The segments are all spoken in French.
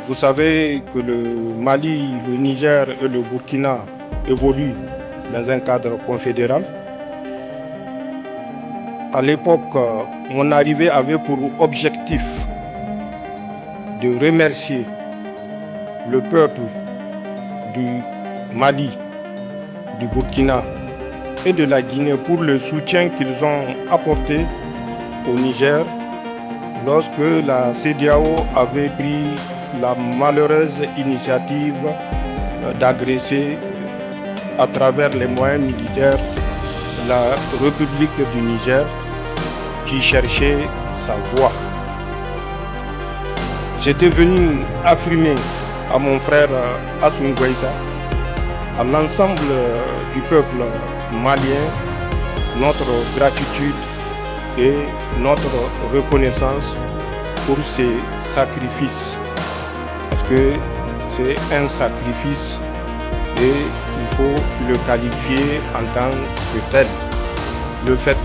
Vous savez que le Mali, le Niger et le Burkina évoluent dans un cadre confédéral. À l'époque, mon arrivée avait pour objectif de remercier le peuple du Mali, du Burkina et de la Guinée pour le soutien qu'ils ont apporté au Niger lorsque la CEDEAO avait pris la malheureuse initiative d'agresser à travers les moyens militaires la République du Niger qui cherchait sa voie. J'étais venu affirmer à mon frère Assimi Goïta, à l'ensemble du peuple malien, notre gratitude et notre reconnaissance pour ces sacrifices. Parce que c'est un sacrifice et il faut le qualifier en tant que tel. Le fait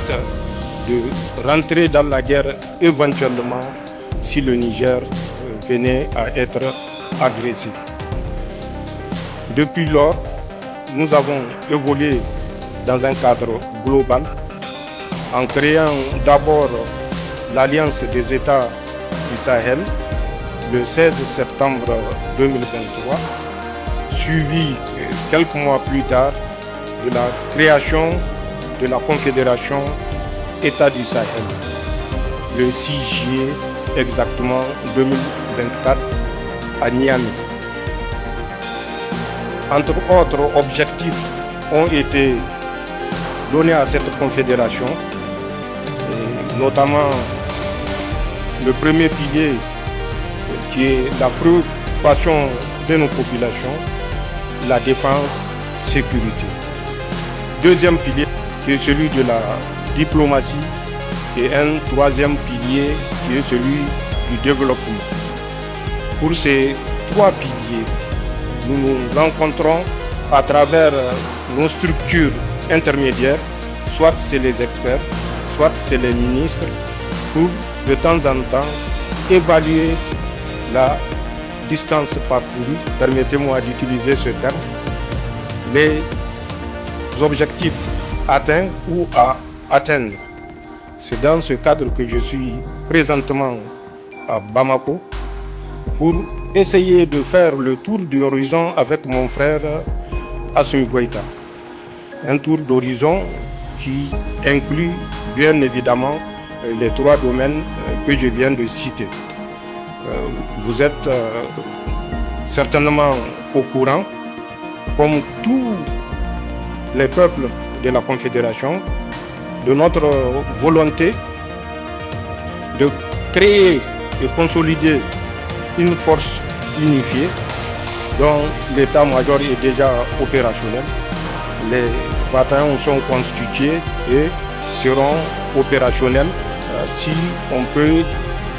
de rentrer dans la guerre éventuellement si le Niger venait à être agressé. Depuis lors, nous avons évolué dans un cadre global en créant d'abord l'Alliance des États du Sahel le 16 septembre 2023, suivi quelques mois plus tard de la création de la Confédération États du Sahel, le 6 juillet exactement 2024 à Niamey. Entre autres objectifs ont été donnés à cette confédération, notamment le premier pilier qui est la préoccupation de nos populations, la défense, sécurité. Deuxième pilier qui est celui de la diplomatie et un troisième pilier qui est celui du développement. Pour ces trois piliers, nous nous rencontrons à travers nos structures intermédiaires, soit c'est les experts, soit c'est les ministres, pour de temps en temps évaluer la distance parcourue, permettez-moi d'utiliser ce terme, les objectifs atteints ou à atteindre. C'est dans ce cadre que je suis présentement à Bamako pour essayer de faire le tour d'horizon avec mon frère Assimi Goïta. Un tour d'horizon qui inclut bien évidemment les trois domaines que je viens de citer. Vous êtes certainement au courant, comme tous les peuples de la Confédération, de notre volonté de créer et consolider une force unifiée dont l'état-major est déjà opérationnel. Les bataillons sont constitués et seront opérationnels, si on peut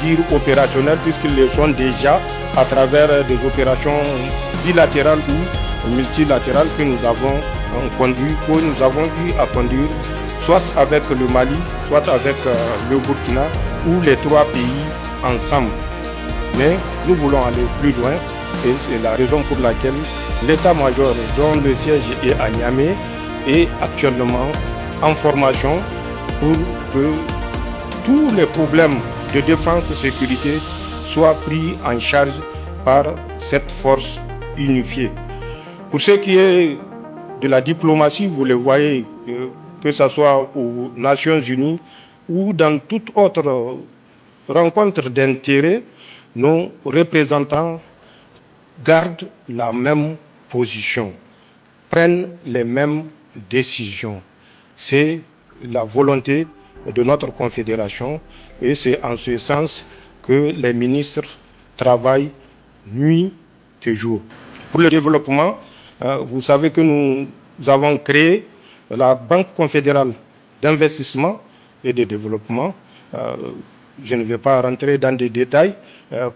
dire opérationnels, puisqu'ils le sont déjà à travers des opérations bilatérales ou multilatérales que nous avons conduit, que nous avons eu à conduire, soit avec le Mali, soit avec le Burkina, ou les trois pays ensemble. Mais nous voulons aller plus loin et c'est la raison pour laquelle l'état-major dont le siège est à Niamey est actuellement en formation pour que tous les problèmes de défense et sécurité soient pris en charge par cette force unifiée. Pour ce qui est de la diplomatie, vous le voyez, que ce soit aux Nations Unies ou dans toute autre rencontre d'intérêt, nos représentants gardent la même position, prennent les mêmes décisions. C'est la volonté de notre confédération et c'est en ce sens que les ministres travaillent nuit et jour. Pour le développement, vous savez que nous avons créé la Banque confédérale d'investissement et de développement. Je ne vais pas rentrer dans des détails,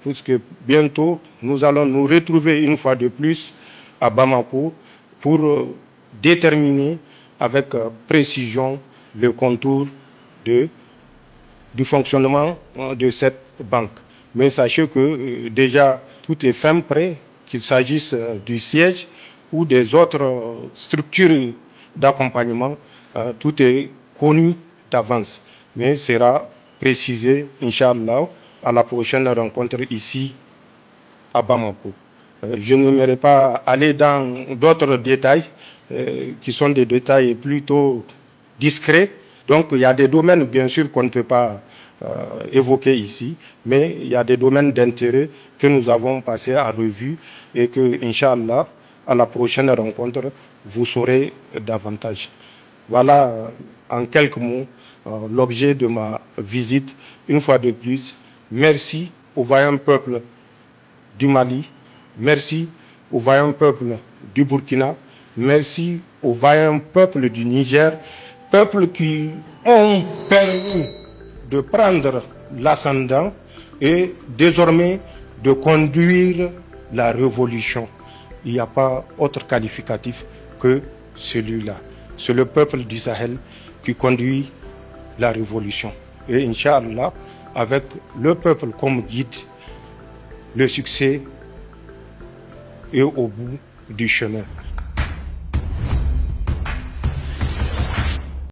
puisque bientôt nous allons nous retrouver une fois de plus à Bamako pour déterminer avec précision le contour du fonctionnement de cette banque. Mais sachez que déjà, tout est fin prêt, qu'il s'agisse du siège ou des autres structures d'accompagnement, tout est connu d'avance, mais sera précisé, Inch'Allah, à la prochaine rencontre ici à Bamako. Je n'aimerais pas aller dans d'autres détails qui sont des détails plutôt discrets. Donc il y a des domaines, bien sûr, qu'on ne peut pas évoquer ici, mais il y a des domaines d'intérêt que nous avons passés à revue et que, Inch'Allah, à la prochaine rencontre, vous saurez davantage. Voilà, en quelques mots, l'objet de ma visite. Une fois de plus, merci au vaillant peuple du Mali, merci au vaillant peuple du Burkina, merci au vaillant peuple du Niger, peuples qui ont permis de prendre l'ascendant et désormais de conduire la révolution. Il n'y a pas autre qualificatif que celui-là. C'est le peuple du Sahel qui conduit la révolution. Et Inch'Allah, avec le peuple comme guide, le succès est au bout du chemin.